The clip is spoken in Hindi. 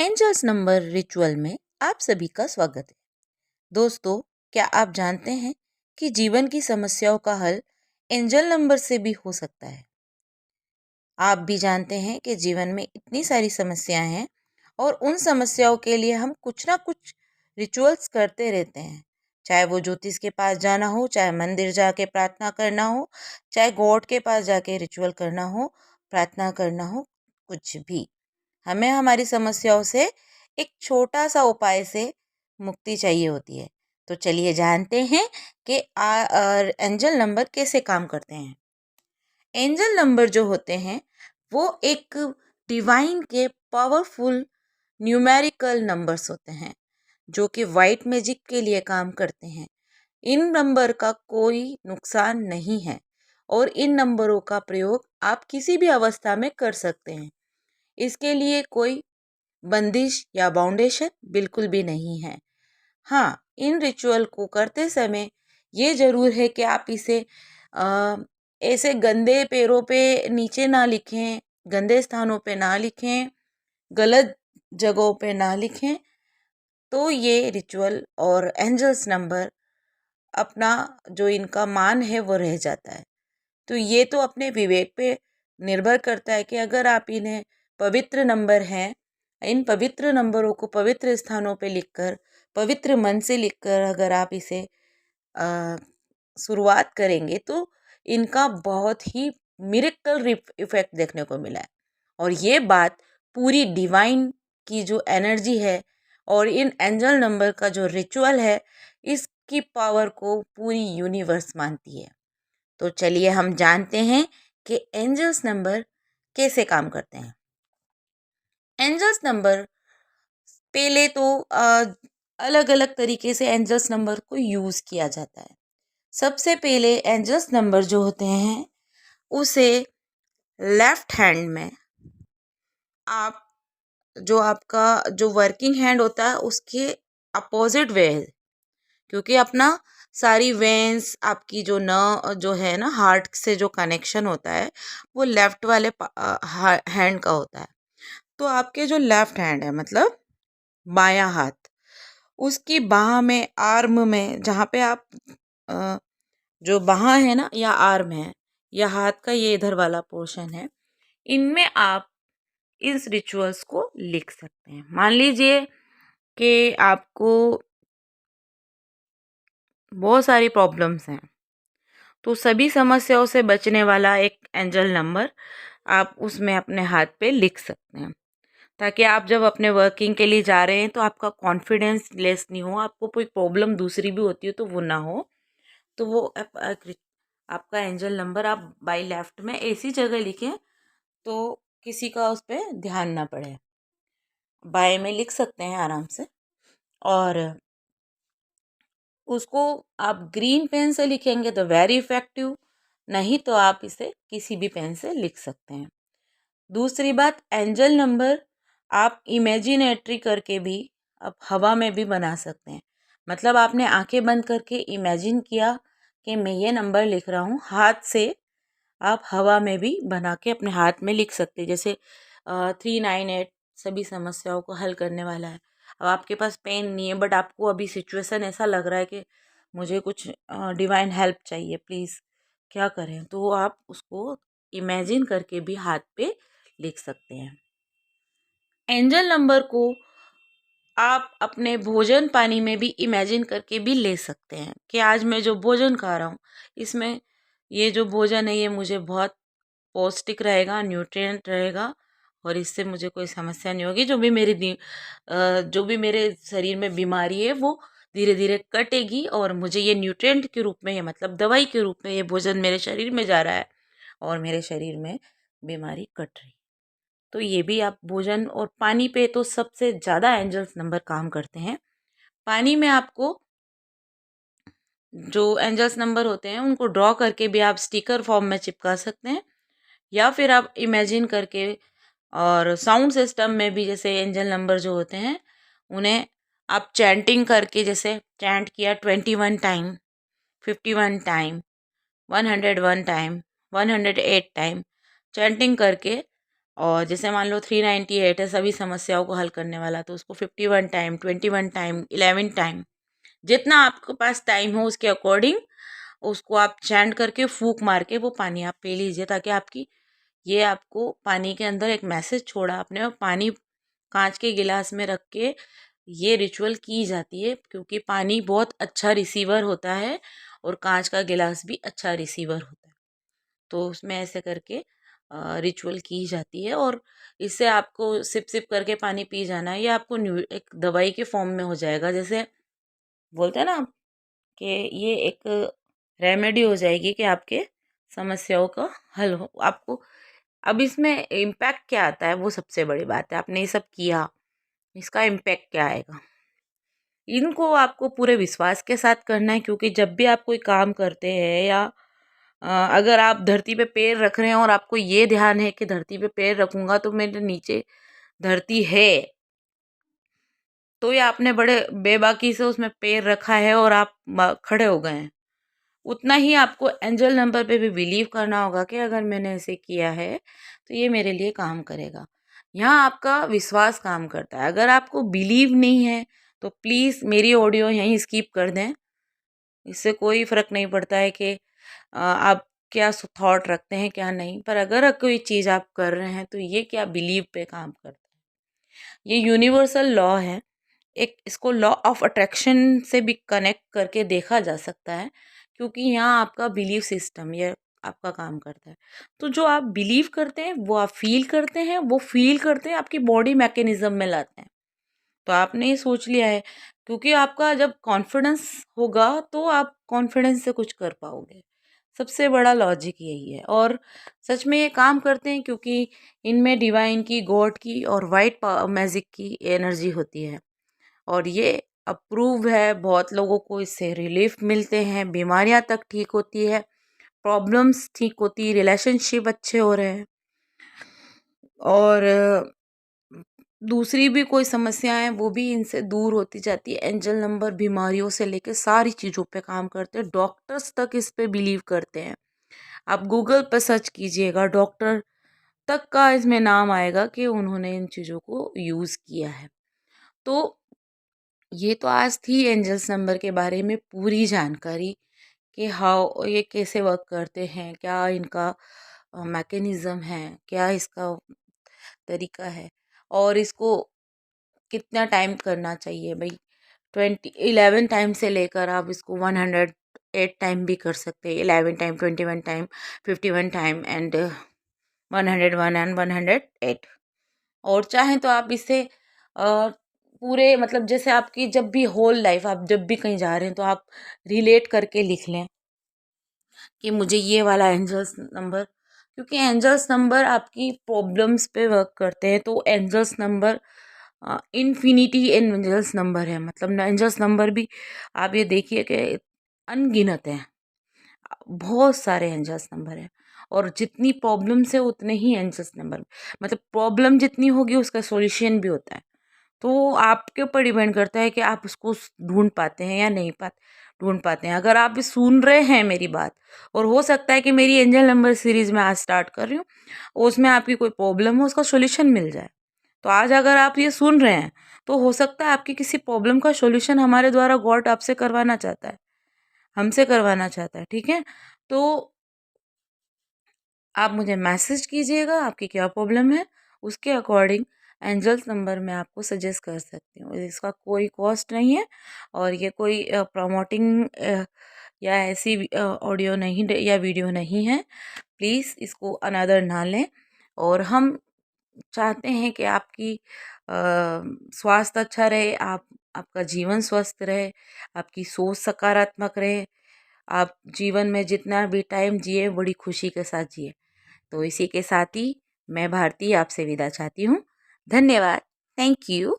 एंजल्स नंबर रिचुअल में आप सभी का स्वागत है। दोस्तों, क्या आप जानते हैं कि जीवन की समस्याओं का हल एंजल नंबर से भी हो सकता है। आप भी जानते हैं कि जीवन में इतनी सारी समस्याएं हैं और उन समस्याओं के लिए हम कुछ ना कुछ रिचुअल्स करते रहते हैं। चाहे वो ज्योतिष के पास जाना हो, चाहे मंदिर जाके प्रार्थना करना हो, चाहे गॉड के पास जाके रिचुअल करना हो, प्रार्थना करना हो, कुछ भी। हमें हमारी समस्याओं से एक छोटा सा उपाय से मुक्ति चाहिए होती है। तो चलिए जानते हैं कि एंजल नंबर कैसे काम करते हैं। एंजल नंबर जो होते हैं वो एक डिवाइन के पावरफुल न्यूमेरिकल नंबर्स होते हैं जो कि वाइट मैजिक के लिए काम करते हैं। इन नंबर का कोई नुकसान नहीं है और इन नंबरों का प्रयोग आप किसी भी अवस्था में कर सकते हैं। इसके लिए कोई बंदिश या बाउंडेशन बिल्कुल भी नहीं है। हाँ, इन रिचुअल को करते समय ये ज़रूर है कि आप इसे अ, ऐसे गंदे पैरों पे नीचे ना लिखें, गंदे स्थानों पे ना लिखें, गलत जगहों पे ना लिखें। तो ये रिचुअल और एंजल्स नंबर अपना जो इनका मान है वो रह जाता है। तो ये तो अपने विवेक पे निर्भर करता है कि अगर आप इन्हें पवित्र नंबर हैं, इन पवित्र नंबरों को पवित्र स्थानों पे लिखकर, पवित्र मन से लिखकर अगर आप इसे अ, शुरुआत करेंगे तो इनका बहुत ही मिरेकल इफेक्ट देखने को मिला है। और ये बात पूरी डिवाइन की जो एनर्जी है और इन एंजल नंबर का जो रिचुअल है, इसकी पावर को पूरी यूनिवर्स मानती है। तो चलिए हम जानते हैं कि एंजल्स नंबर कैसे काम करते हैं। एंजल्स नंबर पहले तो अलग अलग तरीके से एंजल्स नंबर को यूज़ किया जाता है। सबसे पहले एंजल्स नंबर जो होते हैं उसे लेफ्ट हैंड में आप जो आपका जो वर्किंग हैंड होता है उसके अपोजिट वे है, क्योंकि अपना सारी वेन्स आपकी जो न जो है ना हार्ट से जो कनेक्शन होता है वो लेफ्ट वाले हैंड का होता है। तो आपके जो लेफ्ट हैंड है मतलब बायां हाथ, उसकी बाह में आर्म में जहाँ पे आप अ, जो बाह है ना या आर्म है या हाथ का ये इधर वाला पोर्शन है, इनमें आप इस रिचुअल्स को लिख सकते हैं। मान लीजिए कि आपको बहुत सारी प्रॉब्लम्स हैं, तो सभी समस्याओं से बचने वाला एक एंजल नंबर आप उसमें अपने हाथ पे लिख सकते हैं, ताकि आप जब अपने वर्किंग के लिए जा रहे हैं तो आपका कॉन्फिडेंस लेस नहीं हो, आपको कोई प्रॉब्लम दूसरी भी होती है तो वो ना हो। तो वो आपका एंजल नंबर आप बाई लेफ्ट में ऐसी जगह लिखें तो किसी का उस पर ध्यान ना पड़े। बाएं में लिख सकते हैं आराम से, और उसको आप ग्रीन पेन से लिखेंगे तो वेरी इफेक्टिव, नहीं तो आप इसे किसी भी पेन से लिख सकते हैं। दूसरी बात, एंजल नंबर आप इमेजिनेटरी करके भी आप हवा में भी बना सकते हैं। मतलब आपने आंखें बंद करके इमेजिन किया कि मैं ये नंबर लिख रहा हूँ, हाथ से आप हवा में भी बना के अपने हाथ में लिख सकते हैं। जैसे 398 सभी समस्याओं को हल करने वाला है। अब आपके पास पेन नहीं है बट आपको अभी सिचुएशन ऐसा लग रहा है कि मुझे कुछ डिवाइन हेल्प चाहिए, प्लीज़ क्या करें, तो आप उसको इमेजिन करके भी हाथ पे लिख सकते हैं। एंजल नंबर को आप अपने भोजन पानी में भी इमेजिन करके भी ले सकते हैं कि आज मैं जो भोजन खा रहा हूँ इसमें ये जो भोजन है ये मुझे बहुत पौष्टिक रहेगा, न्यूट्रिएंट रहेगा और इससे मुझे कोई समस्या नहीं होगी। जो भी मेरे शरीर में बीमारी है वो धीरे धीरे कटेगी और मुझे ये न्यूट्रिएंट के रूप में, ये मतलब दवाई के रूप में ये भोजन मेरे शरीर में जा रहा है और मेरे शरीर में बीमारी कट रही। तो ये भी आप भोजन और पानी पे तो सबसे ज़्यादा एंजल्स नंबर काम करते हैं। पानी में आपको जो एंजल्स नंबर होते हैं उनको ड्रॉ करके भी आप स्टिकर फॉर्म में चिपका सकते हैं, या फिर आप इमेजिन करके और साउंड सिस्टम में भी जैसे एंजल नंबर जो होते हैं उन्हें आप चैंटिंग करके, जैसे चैंट किया 21 time, 51 time, 101 time, 108 time chanting करके और जैसे मान लो 398 है सभी समस्याओं को हल करने वाला, तो उसको 51 टाइम, 21 टाइम, 11 टाइम, जितना आपके पास टाइम हो उसके अकॉर्डिंग उसको आप चैंट करके फूंक मार के वो पानी आप पी लीजिए, ताकि आपकी ये आपको पानी के अंदर एक मैसेज छोड़ा आपने। और पानी कांच के गिलास में रख के ये रिचुअल की जाती है, क्योंकि पानी बहुत अच्छा रिसीवर होता है और कांच का गिलास भी अच्छा रिसीवर होता है। तो उसमें ऐसे करके रिचुअल की जाती है, और इससे आपको सिप सिप करके पानी पी जाना है। ये आपको एक दवाई के फॉर्म में हो जाएगा, जैसे बोलते हैं ना कि ये एक रेमेडी हो जाएगी कि आपके समस्याओं का हल हो आपको। अब इसमें इम्पैक्ट क्या आता है वो सबसे बड़ी बात है। आपने ये सब किया, इसका इम्पैक्ट क्या आएगा, इनको आपको पूरे विश्वास के साथ करना है। क्योंकि जब भी आप कोई काम करते हैं या अगर आप धरती पे पैर रख रहे हैं और आपको ये ध्यान है कि धरती पे पैर रखूंगा तो मेरे नीचे धरती है, तो ये आपने बड़े बेबाकी से उसमें पैर रखा है और आप खड़े हो गए हैं, उतना ही आपको एंजल नंबर पे भी बिलीव करना होगा कि अगर मैंने ऐसे किया है तो ये मेरे लिए काम करेगा। यहाँ आपका विश्वास काम करता है। अगर आपको बिलीव नहीं है तो प्लीज़ मेरी ऑडियो यहीं स्किप कर दें। इससे कोई फ़र्क नहीं पड़ता है कि आप क्या थॉट रखते हैं क्या नहीं, पर अगर कोई चीज़ आप कर रहे हैं तो ये क्या बिलीव पे काम करता है। ये यूनिवर्सल लॉ है। एक इसको लॉ ऑफ अट्रैक्शन से भी कनेक्ट करके देखा जा सकता है, क्योंकि यहाँ आपका बिलीव सिस्टम ये आपका काम करता है। तो जो आप बिलीव करते हैं वो आप फील करते हैं, वो फील करते हैं आपकी बॉडी मैकेनिज्म में लाते हैं। तो आपने ये सोच लिया है, क्योंकि आपका जब कॉन्फिडेंस होगा तो आप कॉन्फिडेंस से कुछ कर पाओगे। सबसे बड़ा लॉजिक यही है, और सच में ये काम करते हैं क्योंकि इनमें डिवाइन की, गॉड की और वाइट मैजिक की एनर्जी होती है। और ये अप्रूव है, बहुत लोगों को इससे रिलीफ मिलते हैं, बीमारियां तक ठीक होती है, प्रॉब्लम्स ठीक होती, रिलेशनशिप अच्छे हो रहे हैं, और दूसरी भी कोई समस्याएं वो भी इनसे दूर होती जाती है। एंजल नंबर बीमारियों से लेकर सारी चीज़ों पे काम करते हैं, डॉक्टर्स तक इस पे बिलीव करते हैं। आप गूगल पर सर्च कीजिएगा, डॉक्टर तक का इसमें नाम आएगा कि उन्होंने इन चीज़ों को यूज़ किया है। तो ये तो आज थी एंजल्स नंबर के बारे में पूरी जानकारी कि हाउ ये कैसे वर्क करते हैं, क्या इनका मैकेनिज़्म है, क्या इसका तरीका है, और इसको कितना टाइम करना चाहिए भाई। 11 टाइम से लेकर आप इसको 108 टाइम भी कर सकते हैं। 11 time, 21 time, 51 time and 101 and 108। और चाहें तो आप इसे पूरे मतलब जैसे आपकी जब भी होल लाइफ आप जब भी कहीं जा रहे हैं तो आप रिलेट करके लिख लें कि मुझे ये वाला एंजल्स नंबर, क्योंकि एंजल्स नंबर आपकी प्रॉब्लम्स पे वर्क करते हैं। तो angels number infinity angels number है, मतलब एंजल्स नंबर भी आप ये देखिए कि अनगिनत हैं, बहुत सारे एंजल्स नंबर हैं। और जितनी प्रॉब्लम्स है उतने ही एंजल्स नंबर, मतलब प्रॉब्लम जितनी होगी उसका सॉल्यूशन भी होता है। तो आपके ऊपर डिपेंड करता है कि आप उसको ढूंढ पाते हैं या नहीं ढूंढ पाते हैं। अगर आप भी सुन रहे हैं मेरी बात, और हो सकता है कि मेरी एंजल नंबर सीरीज में आज स्टार्ट कर रही हूँ, उसमें आपकी कोई प्रॉब्लम हो उसका सोल्यूशन मिल जाए। तो आज अगर आप ये सुन रहे हैं तो हो सकता है आपकी किसी प्रॉब्लम का सोल्यूशन हमारे द्वारा गॉड आपसे करवाना चाहता है, हमसे करवाना चाहता है। ठीक है, तो आप मुझे मैसेज कीजिएगा आपकी क्या प्रॉब्लम है, उसके अकॉर्डिंग एंजल्स नंबर मैं आपको सजेस्ट कर सकती हूँ। इसका कोई कॉस्ट नहीं है, और ये कोई प्रमोटिंग या ऐसी ऑडियो नहीं या वीडियो नहीं है। प्लीज़ इसको अनादर ना लें। और हम चाहते हैं कि आपकी स्वास्थ्य अच्छा रहे, आपका जीवन स्वस्थ रहे, आपकी सोच सकारात्मक रहे, आप जीवन में जितना भी टाइम जिए बड़ी खुशी के साथ जिए। तो इसी के साथ ही मैं भारती आपसे विदा चाहती हूँ। धन्यवाद। Thank you.